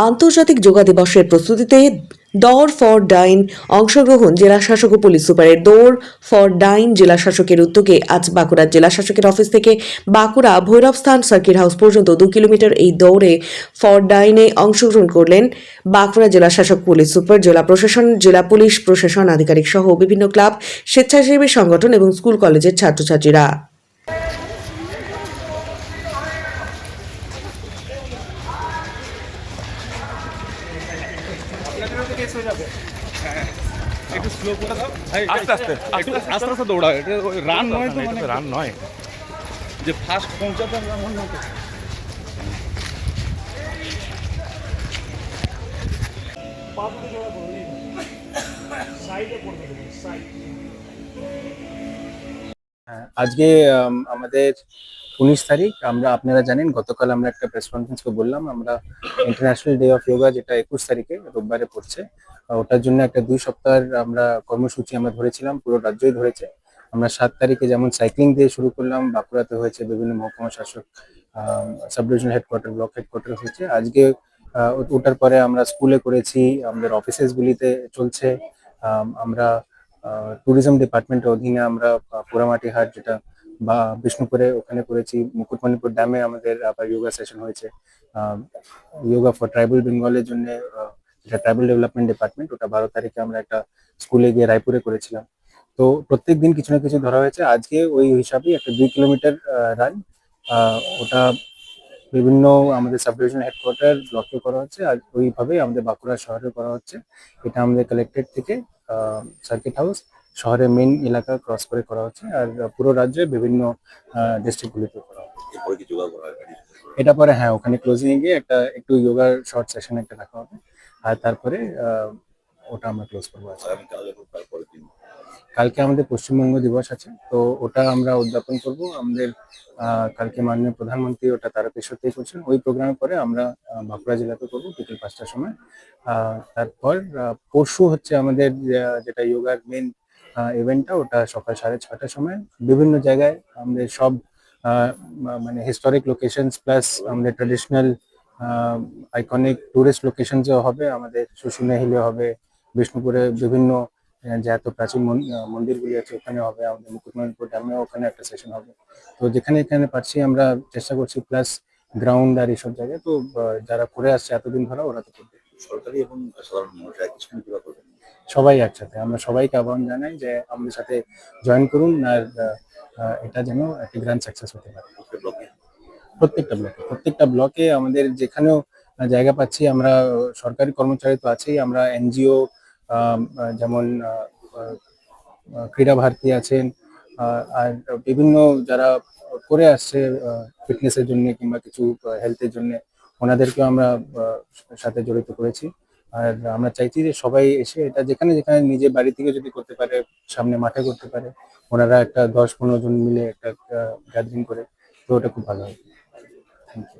আন্তর্জাতিক যোগা দিবসের প্রস্তুতিতে দৌড় ফর ডাইন অংশগ্রহণ জেলা শাসক ও পুলিশ সুপারের। দৌড় ফর ডাইন জেলা শাসকের উদ্যোগে আজ বাঁকুড়ার জেলা শাসকের অফিস থেকে বাঁকুড়া ভৈরবস্থান সার্কিট হাউস পর্যন্ত 2 কিলোমিটার এই দৌড়ে ফর ডাইনে অংশগ্রহণ করলেন বাঁকুড়া জেলা শাসক, পুলিশ সুপার, জেলা প্রশাসন, জেলা পুলিশ প্রশাসন আধিকারিক সহ বিভিন্ন ক্লাব, স্বেচ্ছাসেবী সংগঠন এবং স্কুল কলেজের ছাত্রছাত্রীরা। একটু স্লো করে দাও ভাই, আস্তে আস্তে একটু আস্তে আস্তে দৌড়াও। এটা রান নয় তো, মানে রান নয় যে ফাস্ট পৌঁছাতে এমন নয়। আজকে আমাদের 19 তারিখ। আপনারা জানেন গতকাল আমরা একটা প্রেস কনফারেন্স বললাম, আমরা ইন্টারন্যাশনাল ডে অফ যোগা, যেটা 21 তারিখে রোববারে পড়ছে, ওটার জন্য একটা 2 সপ্তাহের আমরা কর্মসূচি আমরা ধরেছিলাম, পুরো রাজ্যই ধরেছে। আমরা 7 তারিখে যেমন সাইক্লিং দিয়ে শুরু করলাম, বাঁকুড়াতে হয়েছে, বিভিন্ন মহকুমা শাসক, sub division headquarter, block headquarter হয়েছে। আজকে ওটার পরে আমরা স্কুলে করেছি, আমাদের অফিসেস গুলিতে চলছে। আমরা ট্যুরিজম ডিপার্টমেন্টের অধীনে আমরা পোড়ামাটি হাট, যেটা বা বিষ্ণুপুরে, ওখানে করেছি। মুকুটমণিপুর ড্যামে আমাদের আবার যোগা সেশন হয়েছে। যোগা ফর ট্রাইবাল বেঙ্গলের জন্য, যেটা ট্রাইবাল ডেভেলপমেন্ট ডিপার্টমেন্ট, ওটা 12 তারিখে আমরা একটা স্কুলে গিয়ে রায়পুরে করেছিলাম। তো প্রত্যেক দিন কিছু না কিছু ধরা হয়েছে। আজকে ওই হিসাবেই একটা 2 কিলোমিটার রান, ওটা বিভিন্ন আমাদের সাব ডিভিশন হেডকোয়ার্টার, ব্লকে করা হচ্ছে। আর ওইভাবেই আমাদের বাঁকুড়া শহরে করা হচ্ছে। এটা আমাদের কালেক্টরেট থেকে সার্কিট হাউস শহরের মেইন এলাকা ক্রস করে করা হচ্ছে, আর পুরো রাজ্যে বিভিন্ন ডিস্ট্রিক্টগুলিতে করা হচ্ছে। এটা পরে হ্যাঁ, ওখানে ক্লোজিং এ গিয়ে একটু যোগার শর্ট সেশন একটা রাখা হবে, আর তারপরে ওটা আমরা ক্লোজ করবো। কালকে আমাদের পশ্চিমবঙ্গ দিবস আছে, তো ওটা আমরা উদযাপন করব। আমাদের কালকে মাননীয় প্রধানমন্ত্রী ওটা তারকেশ্বরতেই করছেন। ওই প্রোগ্রামের পরে আমরা বাঁকুড়া জেলাতে করবো বিকেল 5টার সময়। তারপর পরশু হচ্ছে আমাদের যেটা যোগার মেন ইভেন্টটা, ওটা সকাল 6:30টার সময় বিভিন্ন জায়গায় আমাদের সব মানে হিস্টোরিক লোকেশনস প্লাস আমাদের ট্রেডিশনাল আইকনিক টুরিস্ট লোকেশনসও হবে। আমাদের শুশুনিয়া হিলে হবে, বিষ্ণুপুরে বিভিন্ন যে এত প্রাচীন মন্দিরগুলি আছে ওখানে হবে, আমাদের মুকুটমণিপুর ড্যামেও ওখানে একটা সেশন হবে। তো যেখানে এখানে পারছি আমরা চেষ্টা করছি, প্লাস গ্রাউন্ড আর এইসব জায়গায়। তো যারা করে আসছে এতদিন ধরে, ওরা তো করবে। সরকারি এবং সাধারণ মানুষ একই সঙ্গে যোগা করবেন, সবাই একসাথে, আমরা সবাইকে আহ্বান জানাই যে আমাদের সাথে জয়েন করুন, আর এটা যেন একটা গ্র্যান্ড সাকসেস হতে পারে। প্রত্যেকটা ব্লকে আমাদের যেখানেও জায়গা পাচ্ছি, আমরা সরকারি কর্মচারী তো আছেই, আমরা এনজিও যেমন ক্রীড়া ভারতী আছেন, আর বিভিন্ন যারা করে আসছে ফিটনেসের জন্য কিংবা কিছু হেলথের জন্য, ওনাদেরকেও আমরা সাথে জড়িত করেছি। আর আমরা চাইছি যে সবাই এসে এটা যেখানে যেখানে নিজের বাড়ি থেকে যদি করতে পারে, সামনে মাঠে করতে পারে, ওনারা একটা 10-15 জন মিলে একটা গ্যাদারিং করে, তো ওটা খুব ভালো হয়। Thank you.